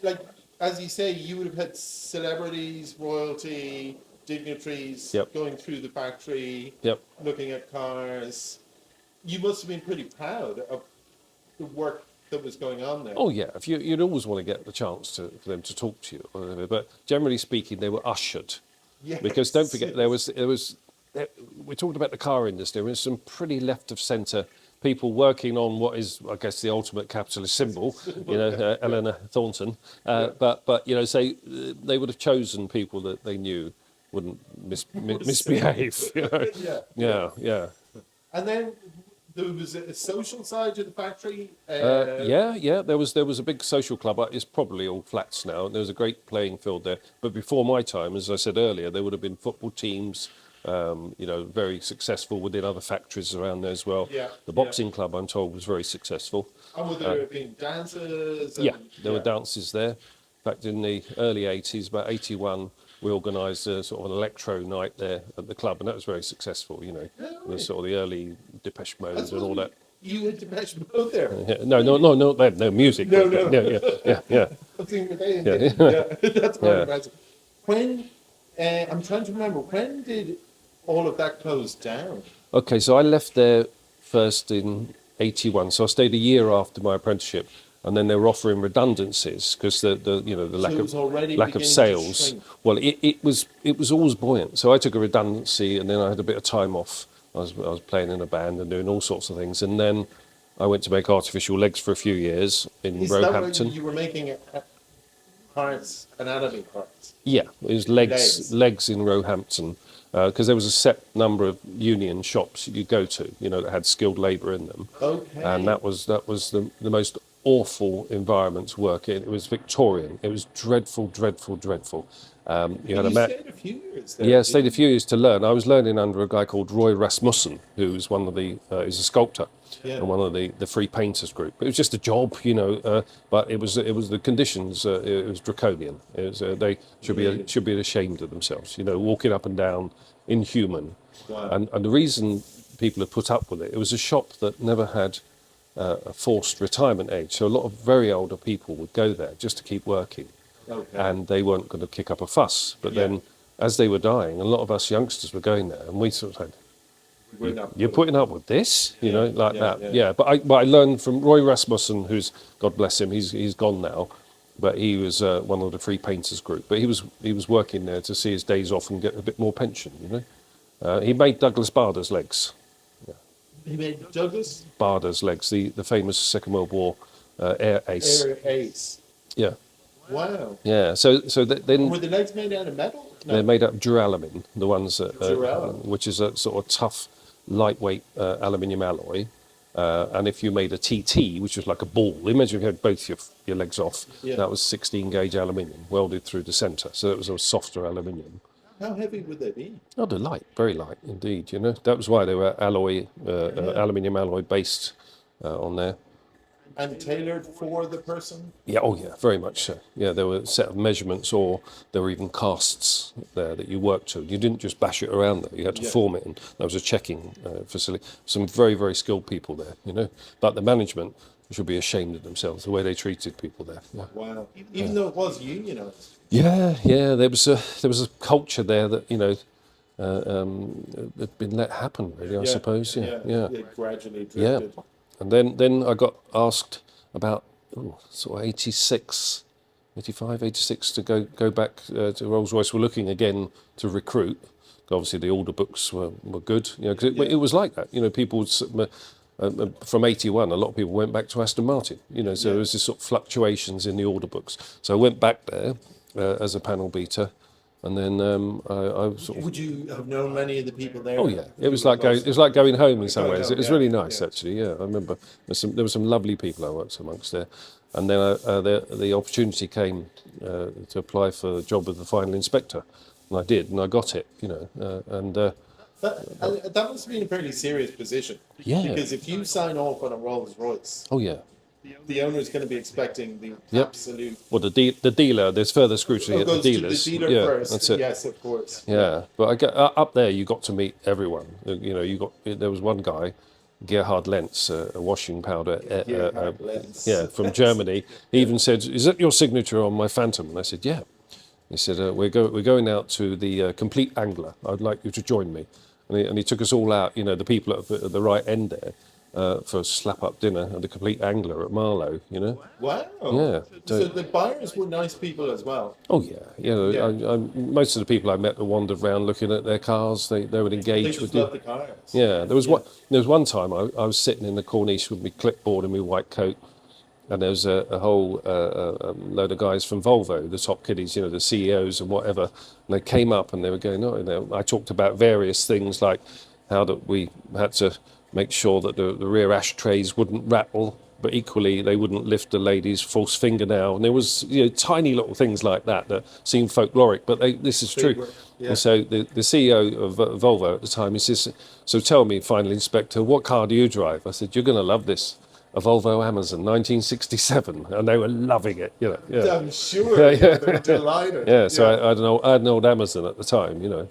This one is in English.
like as you say, you would have had celebrities, royalty, dignitaries Yep. going through the factory, Yep. looking at cars. You must have been pretty proud of the work that was going on there. Oh yeah, if you'd always want to get the chance for them to talk to you, or whatever, but generally speaking, they were ushered. Yes. Because don't forget, we talked about the car industry. There was some pretty left of centre people working on what is, I guess, the ultimate capitalist symbol. Eleanor Thornton. But say they would have chosen people that they knew wouldn't misbehave. Yeah. And then there was a social side to the factory. Yeah. There was a big social club. It's probably all flats now. There was a great playing field there. But before my time, as I said earlier, there would have been football teams. Very successful within other factories around there as well. Yeah, The boxing club, I'm told, was very successful. And would there have been dances? There were dances there. In fact, in the early 80s, about 81, we organised a sort of an electro night there at the club, and that was very successful. It was sort of the early Depeche Mode and all that. You had Depeche Mode there? Yeah. No music. No. Yeah. That's quite impressive. When, I'm trying to remember, when did all of that close down? Okay, so I left there first in 81, so I stayed a year after my apprenticeship, and then they were offering redundancies because the lack of sales. Well, it was always buoyant. So I took a redundancy, and then I had a bit of time off. I was playing in a band and doing all sorts of things, and then I went to make artificial legs for a few years in Roehampton. You were making parts, anatomy parts? Yeah, it was legs in Roehampton. Because there was a set number of union shops you go to, that had skilled labour in them. Okay. And that was the most awful environment to work in. It was Victorian. It was dreadful. You stayed a few years there. Yeah, stayed a few years to learn. I was learning under a guy called Roy Rasmussen, who was he's a sculptor and one of the Free Painters group. It was just a job, but it was the conditions. It was draconian. They should be ashamed of themselves. Walking up and down, inhuman. Wow. And the reason people had put up with it was a shop that never had a forced retirement age. So a lot of very older people would go there just to keep working. Okay. And they weren't going to kick up a fuss. But then, as they were dying, a lot of us youngsters were going there, and we sort of said, "You're putting up with this," that. Yeah. But I learned from Roy Rasmussen, who's, God bless him, he's gone now, but he was one of the Free Painters group. But he was working there to see his days off and get a bit more pension. He made Douglas Bader's legs. He made Douglas Bader's legs, the famous Second World War air ace. Air ace. Yeah. Wow. Yeah. So then were the legs made out of metal? No. They're made out of duralumin, the ones which is a sort of tough, lightweight aluminium alloy. And if you made a TT, which was like a ball, imagine if you had both your legs off. Yeah. That was 16 gauge aluminium welded through the centre, so it was a softer aluminium. How heavy would they be? Oh, they're light, very light indeed. That was why they were aluminium alloy based on there. And tailored for the person? Yeah, very much so. Yeah, there were a set of measurements, or there were even casts there that you worked to. You didn't just bash it around there, you had to form it, and that was a checking facility. Some very, very skilled people there, But the management should be ashamed of themselves, the way they treated people there. Yeah. Wow. Even though it was unionised? Yeah, there was a culture there that, had been let happen, really, I suppose. Yeah. It gradually drifted. Yeah. And then I got asked about sort of 86 to go back to Rolls-Royce. We're looking again to recruit. Obviously, the order books were good. Cause it was like that. People from 81, a lot of people went back to Aston Martin. So there was this sort of fluctuations in the order books. So I went back there as a panel beater. And then I sort of... Would you have known many of the people there? Oh yeah, it was like going home in some ways. It was really nice actually. Yeah, I remember there were some lovely people I worked amongst there, and then the opportunity came to apply for the job of the final inspector, and I did, and I got it. That must have been a fairly serious position. Yeah. Because if you sign off on a Rolls-Royce. Oh yeah. The owner is going to be expecting the absolute... Well, the dealer, there's further scrutiny at the dealers. To the dealer first. That's it. Yes, of course. Yeah, but up there you got to meet everyone. There was one guy Gerhard Lenz, a washing powder, Gerhard Lenz. yeah, from Germany. He even said, "Is that your signature on my Phantom?" And I said, "Yeah." He said, we're going out to the Complete Angler. I'd like you to join me." And he took us all out, you know, the people at the right end there, for a slap-up dinner at the Complete Angler at Marlow, you know. Wow. Yeah. So the buyers were nice people as well. Oh, yeah. You know, Yeah. most of the people I met that wandered around looking at their cars, they would They engage just with love you. the cars. Yeah, there was one time I was sitting in the corniche with my clipboard and my white coat, and there was a whole load of guys from Volvo, the top kiddies, you know, the CEOs and whatever, and they came up and they were going, oh, you know, I talked about various things like how that we had to make sure that the rear ashtrays wouldn't rattle, but equally they wouldn't lift the lady's false fingernail, and there was, you know, tiny little things like that that seemed folkloric, but this is true. Yeah. And so the CEO of Volvo at the time, he says, "So tell me, final inspector, what car do you drive?" I said, "You're going to love this. A Volvo Amazon, 1967," and they were loving it, you know. Yeah, I'm sure. Yeah, they're delighted. yeah. So I had an old Amazon at the time, you know.